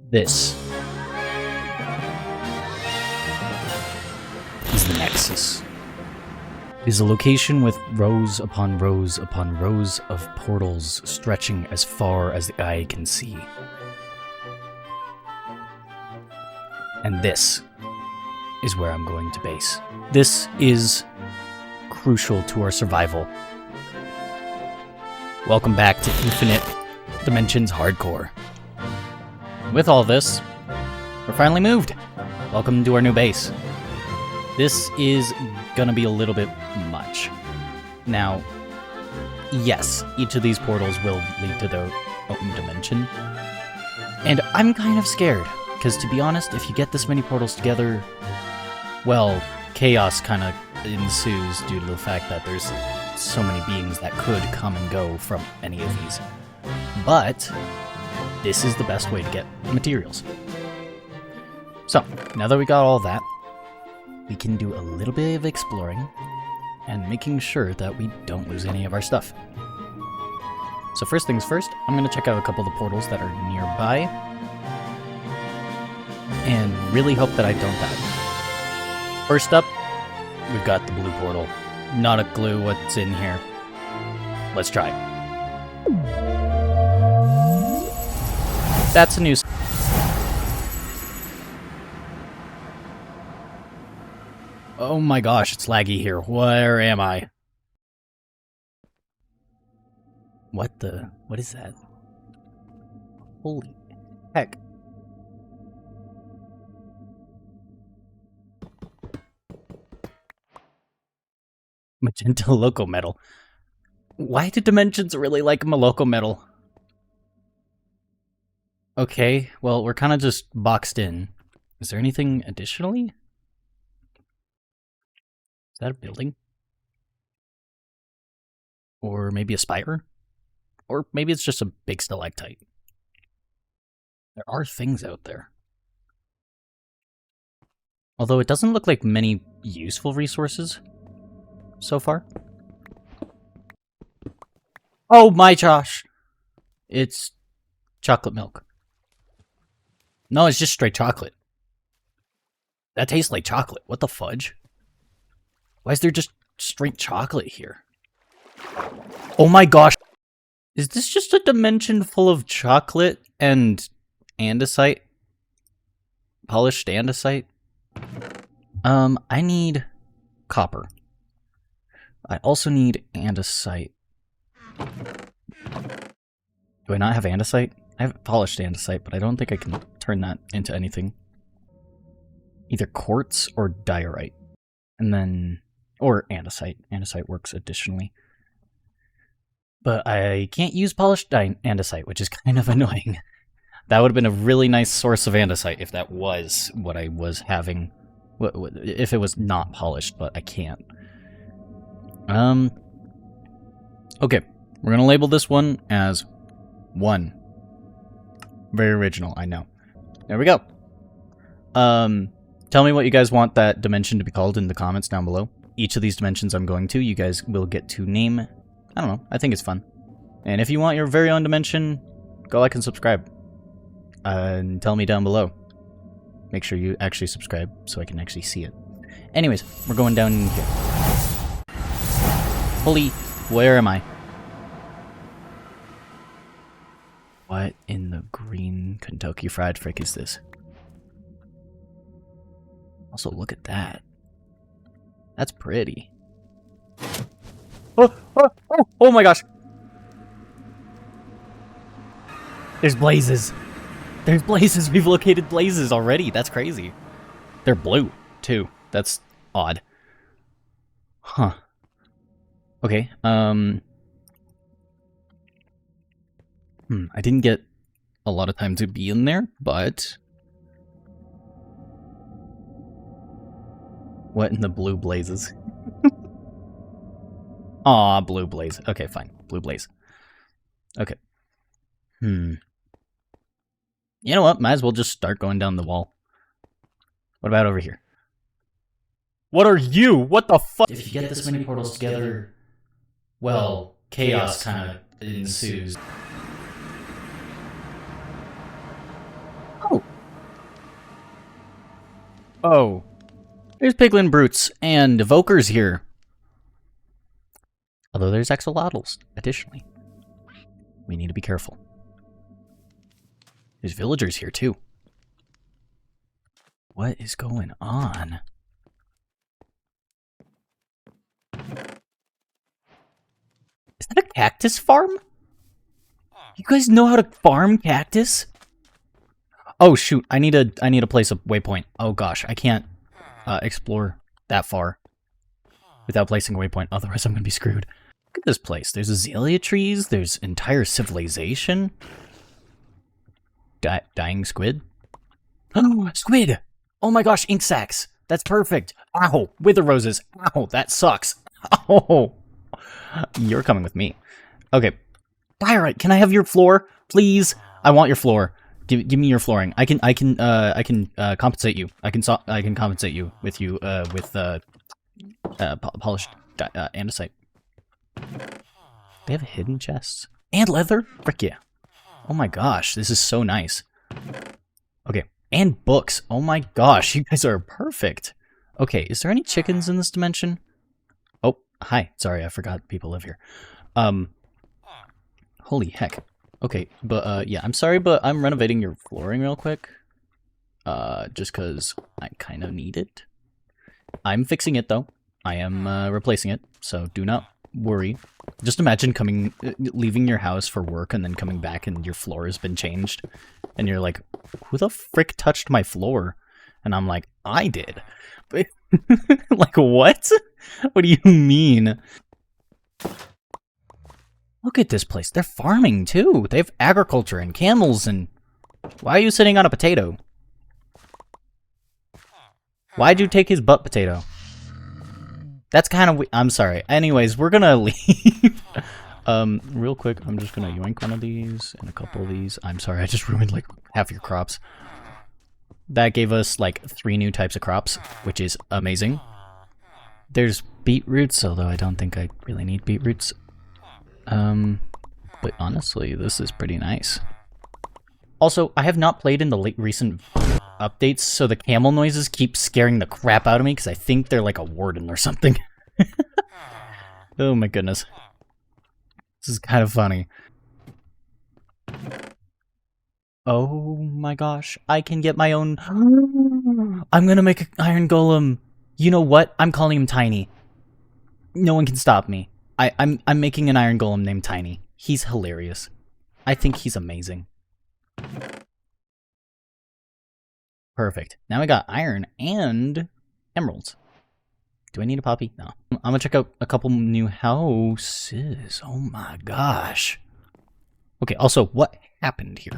This is the Nexus. It is a location with rows upon rows upon rows of portals stretching as far as the eye can see. And this is where I'm going to base. This is crucial to our survival. Welcome back to Infinite Dimensions Hardcore. With all this, we're finally moved. Welcome to our new base. This is gonna be a little bit much. Now, yes, each of these portals will lead to their own dimension. And I'm kind of scared, because to be honest, if you get this many portals together, well, chaos kind of ensues due to the fact that there's so many beings that could come and go from any of these. But this is the best way to get materials. So, now that we got all that, we can do a little bit of exploring and making sure that we don't lose any of our stuff. So first things first, I'm going to check out a couple of the portals that are nearby and really hope that I don't die. First up, we've got the blue portal. Not a clue what's in here. Let's try. That's a new... Oh my gosh, it's laggy here. Where am I? What is that? Holy heck. Magenta loco metal. Why do dimensions really like Maloko metal? Okay, well, we're kind of just boxed in. Is there anything additionally? Is that a building? Or maybe a spire? Or maybe it's just a big stalactite. There are things out there. Although it doesn't look like many useful resources so far. Oh my gosh! It's chocolate milk. No, it's just straight chocolate. That tastes like chocolate. What the fudge? Why is there just straight chocolate here? Oh my gosh! Is this just a dimension full of chocolate and andesite? Polished andesite? I need copper. I also need andesite. Do I not have andesite? I have polished andesite, but I don't think I can turn that into anything. Either quartz or diorite. And then... or andesite. Andesite works additionally. But I can't use polished andesite, which is kind of annoying. That would have been a really nice source of andesite if that was what I was having. If it was not polished, but I can't. Okay. We're going to label this one as 1. Very original, I know. There we go. Tell me what you guys want that dimension to be called in the comments down below. Each of these dimensions I'm going to, you guys will get to name. I don't know, I think it's fun. And if you want your very own dimension, go like and subscribe. And tell me down below. Make sure you actually subscribe so I can actually see it. Anyways, we're going down in here. Holy, where am I? What in the green Kentucky Fried Frick is this? Also, look at that. That's pretty. Oh my gosh! There's blazes. There's blazes. We've located blazes already. That's crazy. They're blue, too. That's odd. Huh. Okay, I didn't get a lot of time to be in there, but... What in the blue blazes? Aw, blue blaze. Okay, fine. Blue blaze. Okay. You know what? Might as well just start going down the wall. What about over here? What are you? What the fuck? If you get this many portals together, well, chaos kind of ensues. Oh, Oh. There's piglin brutes and evokers here. Although there's axolotls, additionally. We need to be careful. There's villagers here, too. What is going on? Is that a cactus farm? You guys know how to farm cactus? Oh shoot, I need to place a waypoint. Oh gosh, I can't explore that far without placing a waypoint, otherwise I'm gonna be screwed. Look at this place. There's azalea trees, there's entire civilization. Dying squid? Oh, squid! Oh my gosh, ink sacs! That's perfect! Ow! Wither roses! Ow, that sucks! Oh! You're coming with me. Okay. Diorite, can I have your floor? Please? I want your floor. Give me your flooring. I can compensate you. I can compensate you with polished andesite. They have hidden chests and leather. Frick yeah! Oh my gosh, this is so nice. Okay, and books. Oh my gosh, you guys are perfect. Okay, is there any chickens in this dimension? Oh, hi. Sorry, I forgot people live here. Holy heck. Okay, but yeah, I'm sorry, but I'm renovating your flooring real quick. Just because I kind of need it. I'm fixing it, though. I am replacing it, so do not worry. Just imagine leaving your house for work and then coming back and your floor has been changed. And you're like, who the frick touched my floor? And I'm like, I did. Like, what? What do you mean? Look at this place. They're farming, too. They have agriculture and camels and... Why are you sitting on a potato? Why'd you take his butt potato? That's kind of... I'm sorry. Anyways, we're gonna leave. Real quick, I'm just gonna yoink one of these and a couple of these. I'm sorry, I just ruined, like, half your crops. That gave us, like, 3 new types of crops, which is amazing. There's beetroots, although I don't think I really need beetroots. But honestly, this is pretty nice. Also, I have not played in the recent updates, so the camel noises keep scaring the crap out of me because I think they're like a warden or something. Oh my goodness. This is kind of funny. Oh my gosh, I can get my own... I'm gonna make an iron golem. You know what? I'm calling him Tiny. No one can stop me. I'm making an iron golem named Tiny. He's hilarious. I think he's amazing. Perfect. Now I got iron and emeralds. Do I need a poppy? No. I'm gonna check out a couple new houses. Oh my gosh. Okay, also, what happened here?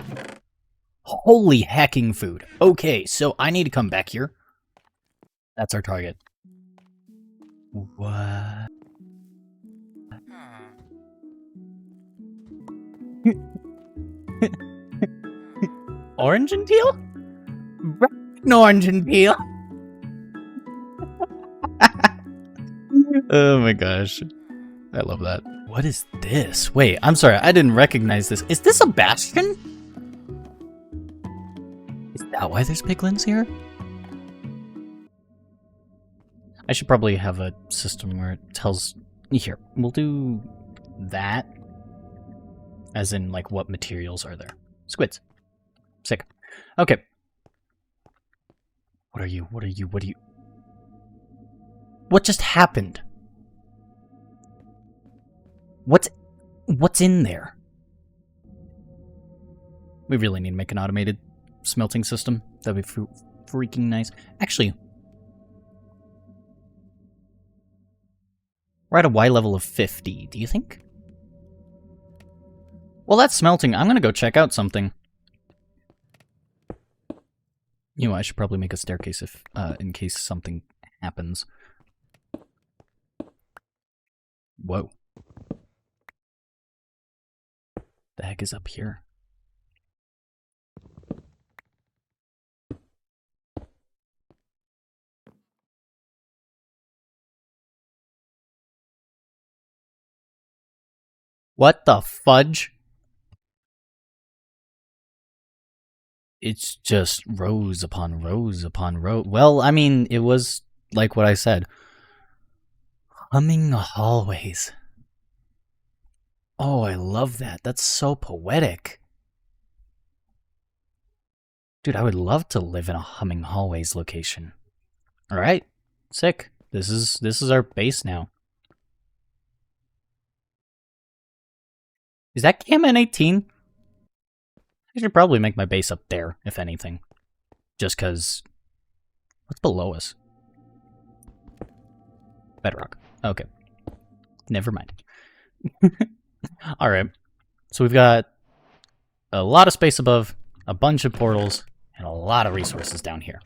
Holy hacking food. Okay, so I need to come back here. That's our target. What? Orange and teal? Orange and teal. Oh my gosh. I love that. What is this? Wait, I'm sorry, I didn't recognize this. Is this a bastion? Is that why there's piglins here? I should probably have a system where it tells... Here, we'll do that. As in, like, what materials are there? Squids. Sick. Okay. What are you? What are you? What are you? What just happened? What's in there? We really need to make an automated smelting system. That'd be freaking nice. Actually, we're at a Y level of 50, do you think? Well, that's smelting. I'm gonna go check out something. You know, I should probably make a staircase if, in case something happens. Whoa. The heck is up here? What the fudge? it's just rows upon rows upon rows. Well, I mean, it was like what I said. Humming hallways. Oh, I love that. That's so poetic. Dude, I would love to live in a humming hallways location. All right, sick. This is our base now. Is that cam N18? I should probably make my base up there, if anything. Just because... What's below us? Bedrock. Okay. Never mind. Alright. So we've got a lot of space above, a bunch of portals, and a lot of resources down here.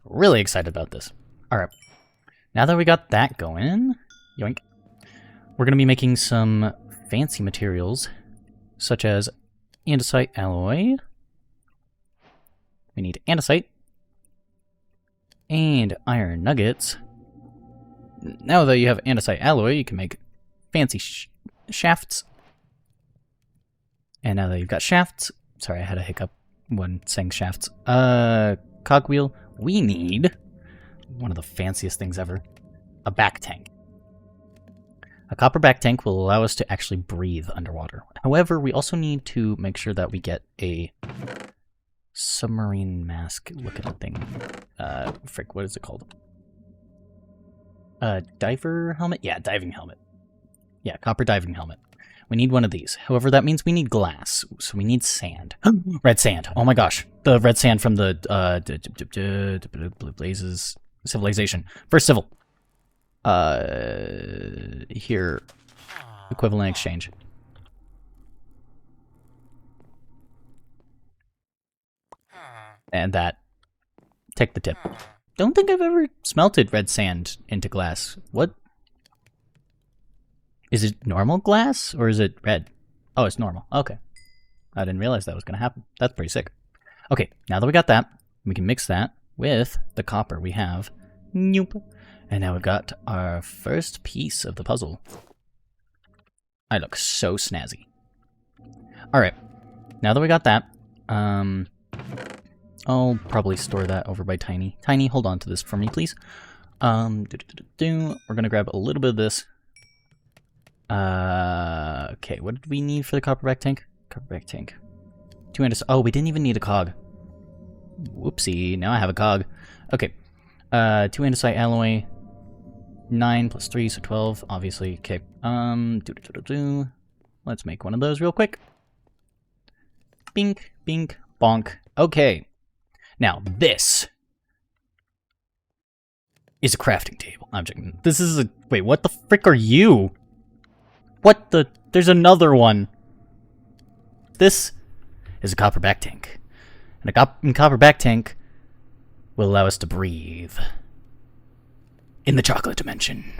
Really excited about this. Alright. Now that we got that going, yoink, we're going to be making some fancy materials, such as andesite alloy. We need andesite and iron nuggets. Now that you have andesite alloy, you can make fancy shafts. And now that you've got shafts, sorry, I had a hiccup when saying shafts. Cogwheel, we need one of the fanciest things ever, a back tank. A copper back tank will allow us to actually breathe underwater. However, we also need to make sure that we get a submarine mask looking thing. Frick, what is it called? Diver helmet? Yeah, diving helmet. Yeah, copper diving helmet. We need one of these. However, that means we need glass, so we need sand. Red sand. Oh my gosh. The red sand from the Blazes Civilization. First Civil. Here. Equivalent exchange. And that. Take the tip. Don't think I've ever smelted red sand into glass. What? Is it normal glass, or is it red? Oh, it's normal. Okay. I didn't realize that was going to happen. That's pretty sick. Okay, now that we got that, we can mix that with the copper we have. Nope. And now we've got our first piece of the puzzle. I look so snazzy. Alright, now that we got that, I'll probably store that over by Tiny. Tiny, hold on to this for me, please. We're gonna grab a little bit of this. Okay, what did we need for the copperback tank? Copperback tank. 2 andesite. Oh, we didn't even need a cog. Whoopsie, now I have a cog. Okay, 2 andesite alloy. 9 plus 3, so 12, obviously. Okay, let's make one of those real quick. Bink, bink, bonk. Okay. Now, this is a crafting table. I'm checking. This is a... Wait, what the frick are you? What the... There's another one. This is a copper back tank. And a copper back tank will allow us to breathe in the chocolate dimension.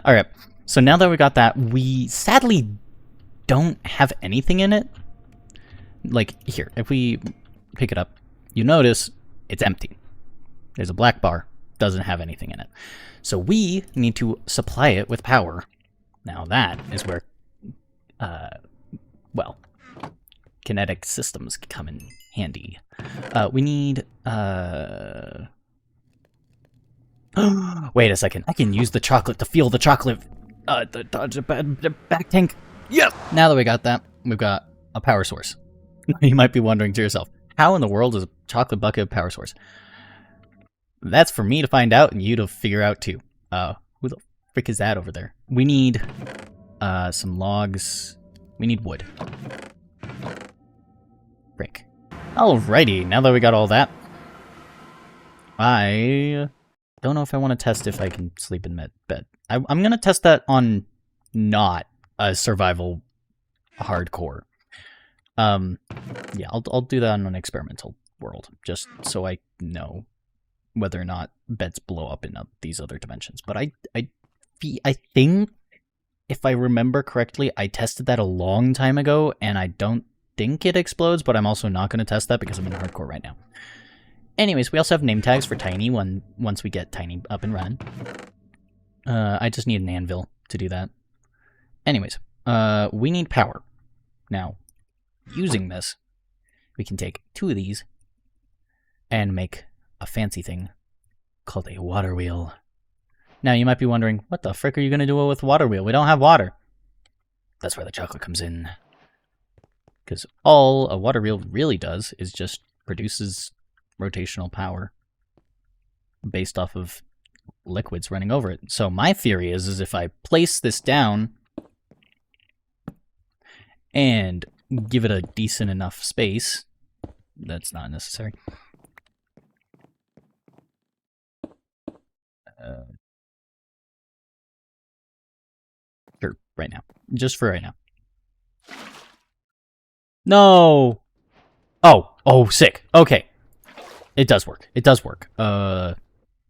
Alright, so now that we got that, we sadly don't have anything in it. Like, here, if we pick it up, you notice it's empty. There's a black bar, doesn't have anything in it. So we need to supply it with power. Now that is where, well, kinetic systems come in handy. We need, wait a second, I can use the chocolate to fuel the chocolate, the back tank. Yep! Now that we got that, we've got a power source. You might be wondering to yourself, how in the world is a chocolate bucket a power source? That's for me to find out and you to figure out too. Who the frick is that over there? We need some logs. We need wood. Frick. Alrighty, now that we got all that, I don't know if I want to test if I can sleep in bed. I'm going to test that on not a survival hardcore. Yeah, I'll do that on an experimental world, just so I know whether or not beds blow up in these other dimensions. But I think, if I remember correctly, I tested that a long time ago, and I don't think it explodes, but I'm also not going to test that because I'm in hardcore right now. Anyways, we also have name tags for Tiny once we get Tiny up and running. I just need an anvil to do that. Anyways, we need power. Now, using this we can take 2 of these and make a fancy thing called a water wheel. Now, you might be wondering, what the frick are you going to do with water wheel? We don't have water. That's where the chocolate comes in. Because all a water wheel really does is just produces rotational power based off of liquids running over it. So my theory is if I place this down and give it a decent enough space, that's not necessary. Sure, right now. Just for right now. No! Oh, sick. Okay. It does work. It does work.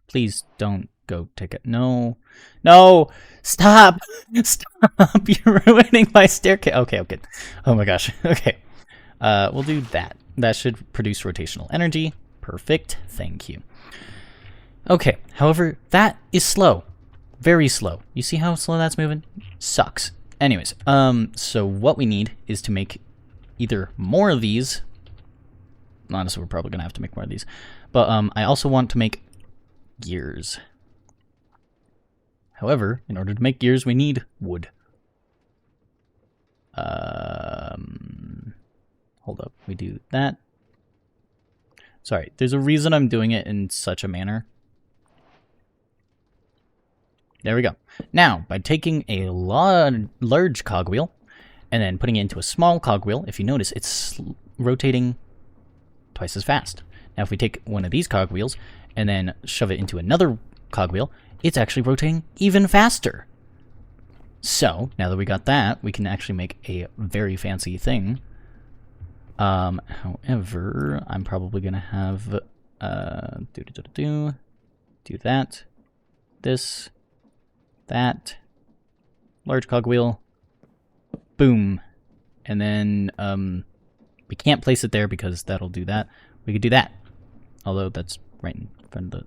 Please don't go take it. No. No! Stop! Stop! You're ruining my staircase. Okay, okay. Oh my gosh. Okay. We'll do that. That should produce rotational energy. Perfect. Thank you. Okay. However, that is slow. Very slow. You see how slow that's moving? Sucks. Anyways, so what we need is to make either more of these. Honestly, we're probably going to have to make more of these. But I also want to make gears. However, in order to make gears, we need wood. Hold up. We do that. Sorry, there's a reason I'm doing it in such a manner. There we go. Now, by taking a large cogwheel and then putting it into a small cogwheel, if you notice, it's rotating twice as fast. Now, if we take one of these cogwheels and then shove it into another cogwheel, it's actually rotating even faster. So, now that we got that, we can actually make a very fancy thing. However, I'm probably going to have do that, this, that, large cogwheel, boom, and then we can't place it there because that'll do that. We could do that, although that's right in front of the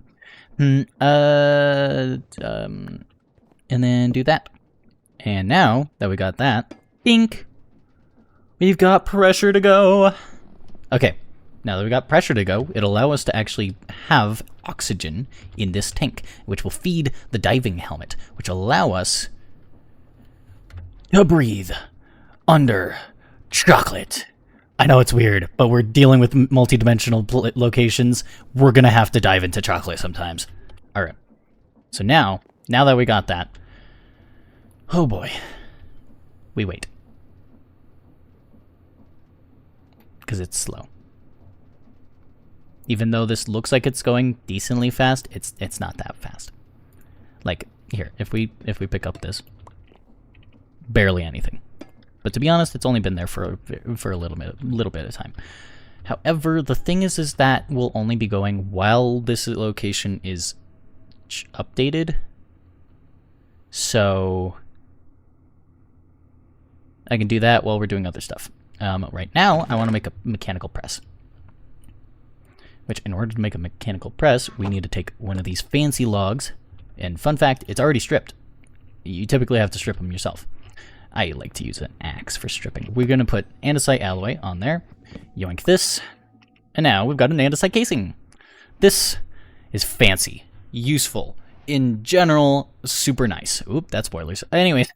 and then do that. And now that we got that, bink, we've got pressure to go. Okay, now that we got pressure to go, it'll allow us to actually have oxygen in this tank, which will feed the diving helmet, which will allow us to breathe under chocolate. I know it's weird, but we're dealing with multi-dimensional locations. We're gonna have to dive into chocolate sometimes. All right. So now that we got that, oh boy, we wait. Because it's slow. Even though this looks like it's going decently fast, it's not that fast. Like here, if we pick up this, barely anything. But to be honest, it's only been there for a little bit of time. However, the thing is that we'll only be going while this location is updated. So I can do that while we're doing other stuff. Right now, I want to make a mechanical press. Which, in order to make a mechanical press, we need to take one of these fancy logs. And fun fact, it's already stripped. You typically have to strip them yourself. I like to use an axe for stripping. We're going to put andesite alloy on there. Yoink this. And now we've got an andesite casing. This is fancy, useful, in general, super nice. Oop, that's spoilers. Anyways.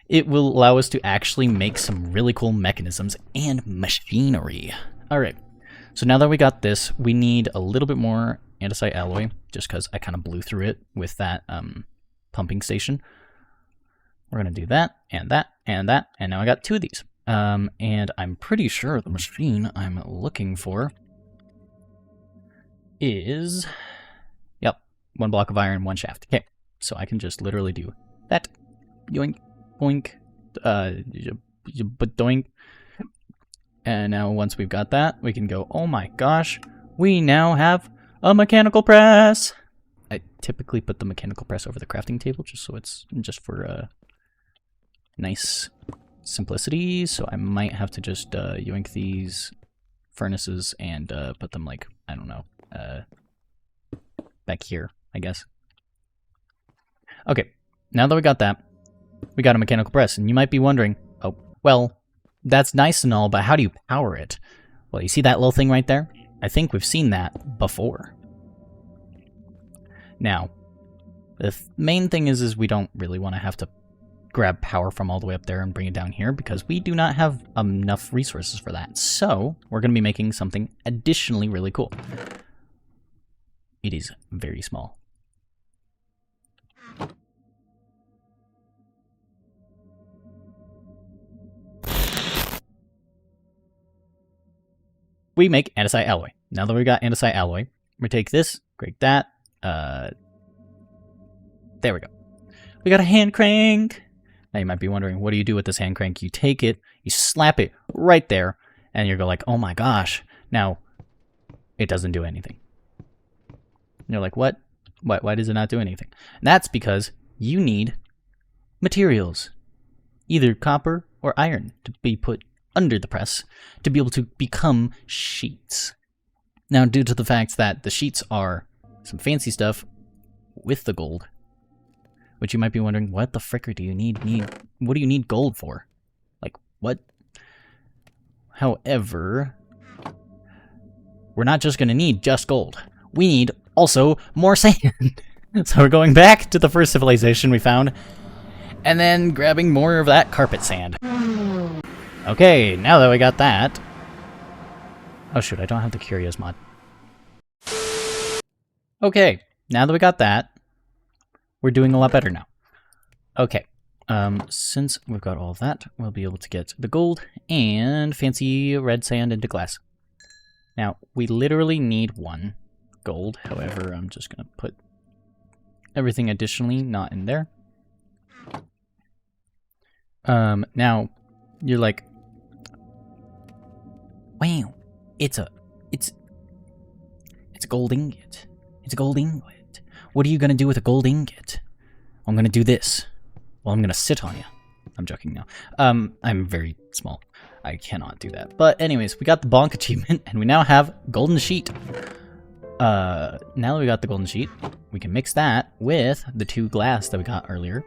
It will allow us to actually make some really cool mechanisms and machinery. Alright, so now that we got this, we need a little bit more andesite alloy, just because I kind of blew through it with that pumping station. We're going to do that, and that, and that, and now I got 2 of these. And I'm pretty sure the machine I'm looking for is, yep, 1 block of iron, 1 shaft. Okay, so I can just literally do that. Yoink. Boink, doink. And now once we've got that, we can go, oh my gosh, we now have a mechanical press. I typically put the mechanical press over the crafting table just so it's just for nice simplicity. So I might have to just yoink these furnaces and put them like, I don't know, back here, I guess. Okay, now that we got that, we got a mechanical press, and you might be wondering, oh, well, that's nice and all, but how do you power it? Well, you see that little thing right there? I think we've seen that before. Now, the main thing is we don't really want to have to grab power from all the way up there and bring it down here because we do not have enough resources for that. So, we're going to be making something additionally really cool. It is very small. We make andesite alloy. Now that we got andesite alloy, we take this, break that, there we go. We got a hand crank. Now you might be wondering, what do you do with this hand crank? You take it, you slap it right there, and you go like, oh my gosh. Now, it doesn't do anything. And you're like, what? Why does it not do anything? And that's because you need materials. Either copper or iron to be put under the press to be able to become sheets. Now, due to the fact that the sheets are some fancy stuff with the gold, which you might be wondering, what the fricker do you need? What do you need gold for? Like, what? However, we're not just going to need just gold. We need also more sand. So we're going back to the first civilization we found, and then grabbing more of that carpet sand. Okay, now that we got that... Oh shoot, I don't have the Curious mod. Okay, now that we got that, we're doing a lot better now. Okay, since we've got all of that, we'll be able to get the gold and fancy red sand into glass. Now, we literally need 1 gold, however, I'm just going to put everything additionally not in there. Now, you're like, wow, it's a gold ingot. It's a gold ingot. What are you going to do with a gold ingot? I'm going to do this. Well, I'm going to sit on you. I'm joking now. I'm very small. I cannot do that. But anyways, we got the bonk achievement, and we now have golden sheet. Now that we got the golden sheet, we can mix that with the 2 glass that we got earlier.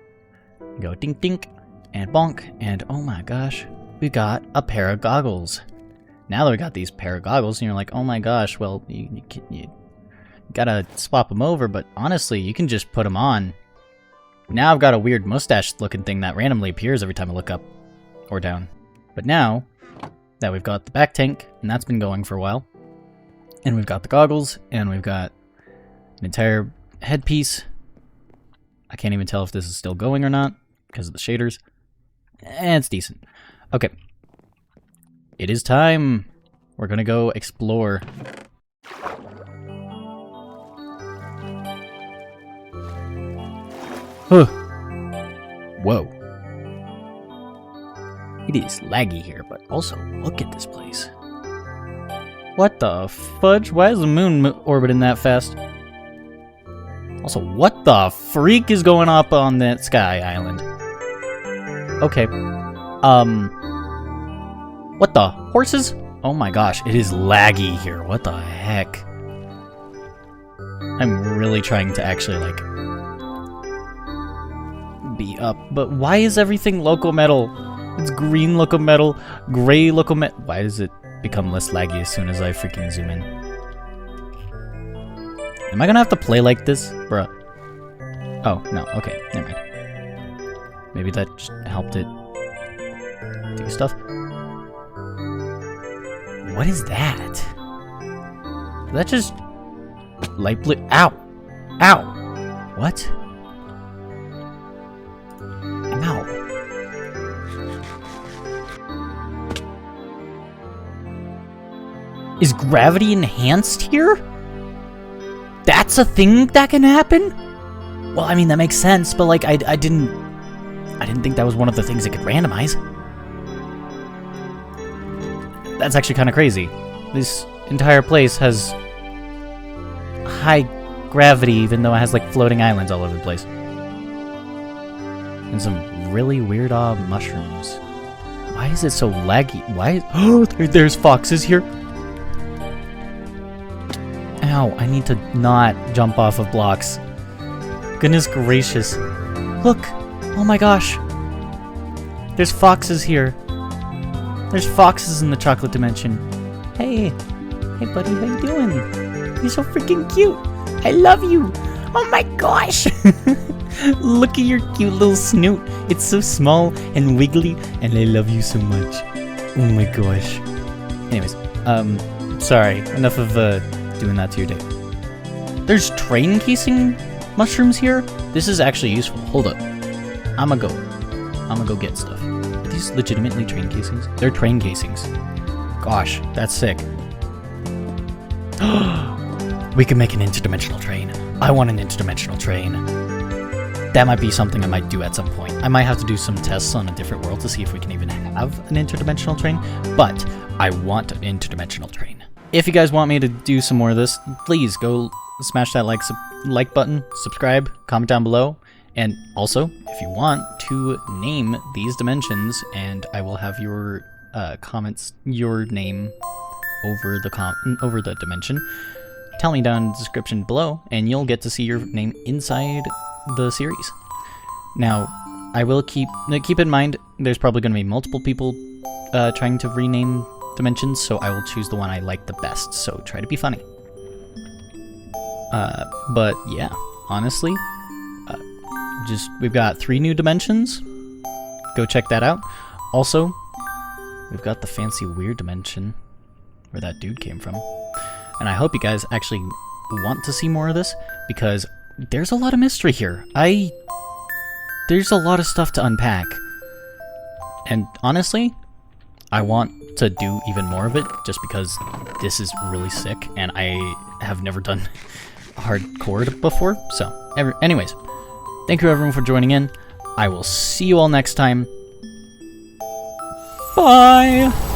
Go dink dink, and bonk, and oh my gosh, we got a pair of goggles. Now that we got these pair of goggles, and you're like, oh my gosh, well, you gotta swap them over, but honestly, you can just put them on. Now I've got a weird mustache-looking thing that randomly appears every time I look up or down. But now that we've got the back tank, and that's been going for a while, and we've got the goggles, and we've got an entire headpiece. I can't even tell if this is still going or not because of the shaders. It's decent. Okay. It is time. We're gonna go explore. Huh. Whoa. It is laggy here, but also look at this place. What the fudge? Why is the moon orbiting that fast? Also, what the freak is going up on that sky island? Okay. What the? Horses? Oh my gosh, it is laggy here. What the heck? I'm really trying to actually, like, be up. But why is everything local metal? It's green local metal, gray local metal. Why does it become less laggy as soon as I freaking zoom in? Am I gonna have to play like this? Bruh. Oh, no. Okay, never mind. Maybe that just helped it do stuff. What is that? Is that just light blue? Ow! Ow! What? Ow. Is gravity enhanced here? That's a thing that can happen? Well, I mean, that makes sense, but like, I didn't think that was one of the things that could randomize. That's actually kind of crazy. This entire place has high gravity, even though it has like floating islands all over the place. And some really weird mushrooms. Why is it so laggy? Why? Oh, there's foxes here. Ow, I need to not jump off of blocks. Goodness gracious. Look! Oh my gosh! There's foxes here. There's foxes in the chocolate dimension. Hey, buddy, how you doing? You're so freaking cute. I love you. Oh my gosh. Look at your cute little snoot. It's so small and wiggly, and I love you so much. Oh my gosh. Anyways, sorry. Enough of doing that to your day. There's train casing mushrooms here. This is actually useful. Hold up. I'ma go get stuff. Are these legitimately train casings? They're train casings. Gosh, that's sick. We can make an interdimensional train. I want an interdimensional train. That might be something I might do at some point. I might have to do some tests on a different world to see if we can even have an interdimensional train, but I want an interdimensional train. If you guys want me to do some more of this, please go smash that like button, subscribe, comment down below, and also, if you want to name these dimensions, and I will have your comments, your name over the dimension, tell me down in the description below, and you'll get to see your name inside the series. Now, I will keep in mind, there's probably going to be multiple people trying to rename dimensions, so I will choose the one I like the best, so try to be funny. But yeah, honestly, we've got 3 new dimensions. Go check that out. Also, we've got the fancy weird dimension where that dude came from. And I hope you guys actually want to see more of this, because there's a lot of mystery here. There's a lot of stuff to unpack. And honestly, I want to do even more of it, just because this is really sick, and I have never done hardcore before. So, anyways, thank you everyone for joining in. I will see you all next time. Bye!